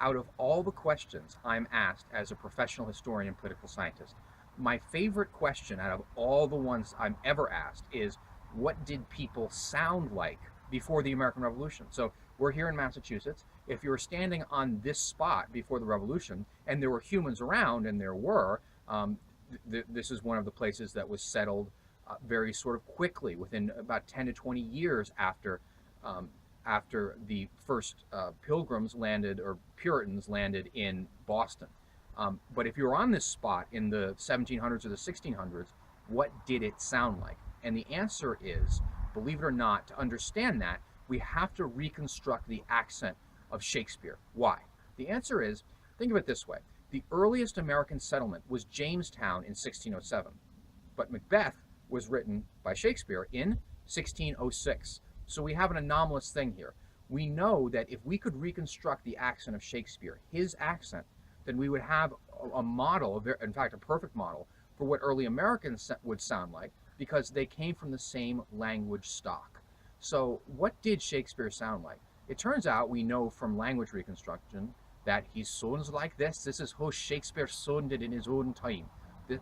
out of all the questions I'm asked as a professional historian and political scientist, my favorite question out of all the ones I'm ever asked is, what did people sound like before the American Revolution? So we're here in Massachusetts. If you were standing on this spot before the Revolution and there were humans around, and there were, this is one of the places that was settled very sort of quickly, within about 10 to 20 years after the first Pilgrims landed, or Puritans landed in Boston. But if you were on this spot in the 1700s or the 1600s, what did it sound like? And the answer is, believe it or not, to understand that, we have to reconstruct the accent of Shakespeare. Why? The answer is, think of it this way. The earliest American settlement was Jamestown in 1607, but Macbeth was written by Shakespeare in 1606. So we have an anomalous thing here. We know that if we could reconstruct the accent of Shakespeare, his accent, then we would have a model, in fact, a perfect model for what early Americans would sound like, because they came from the same language stock. So what did Shakespeare sound like? It turns out, we know from language reconstruction, that he sounds like this. This is how Shakespeare sounded in his own time.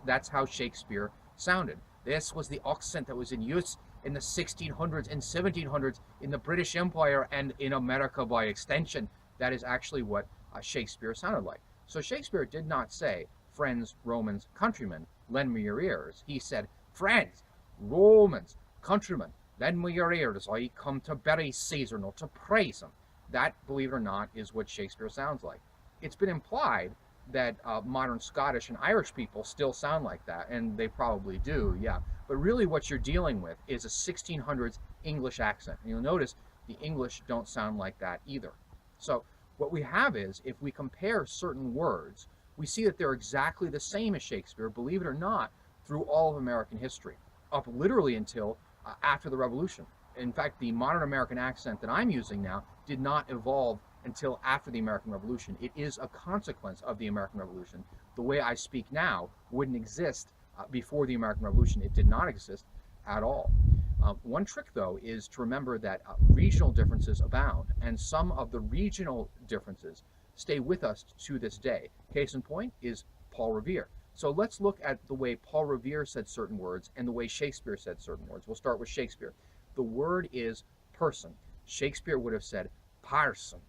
That's how Shakespeare sounded. This was the accent that was in use in the 1600s and 1700s in the British Empire and in America by extension. That is actually what Shakespeare sounded like. So Shakespeare did not say, friends, Romans, countrymen, lend me your ears. He said, friends, Romans, countrymen, lend me your ears. I come to bury Caesar, not to praise him. That, believe it or not, is what Shakespeare sounds like. It's been implied that modern Scottish and Irish people still sound like that, and they probably do, yeah. But really what you're dealing with is a 1600s English accent. And you'll notice the English don't sound like that either. So what we have is, if we compare certain words, we see that they're exactly the same as Shakespeare, believe it or not, through all of American history, up literally until after the Revolution. In fact, the modern American accent that I'm using now did not evolve until after the American Revolution. It is a consequence of the American Revolution. The way I speak now wouldn't exist before the American Revolution. It did not exist at all. One trick, though, is to remember that regional differences abound, and some of the regional differences stay with us to this day. Case in point is Paul Revere. So let's look at the way Paul Revere said certain words and the way Shakespeare said certain words. We'll start with Shakespeare. The word is person. Shakespeare would have said parson,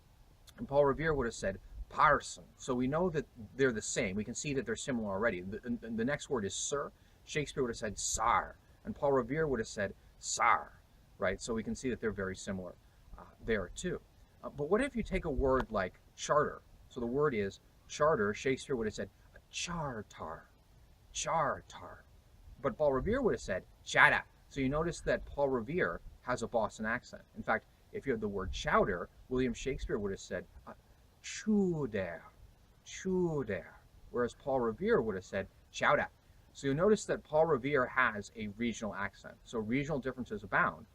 and Paul Revere would have said parson. So we know that they're the same. We can see that they're similar already. The next word is sir. Shakespeare would have said sar, and Paul Revere would have said sar, right? So we can see that they're very similar there too. But what if you take a word like charter? So the word is charter. Shakespeare would have said chartar, chartar. But Paul Revere would have said chata. So you notice that Paul Revere has a Boston accent. In fact, if you had the word chowder, William Shakespeare would have said chowder, chowder, whereas Paul Revere would have said chowder. So you'll notice that Paul Revere has a regional accent. So regional differences abound.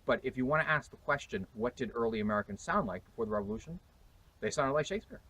But if you want to ask the question, what did early Americans sound like before the Revolution? They sounded like Shakespeare.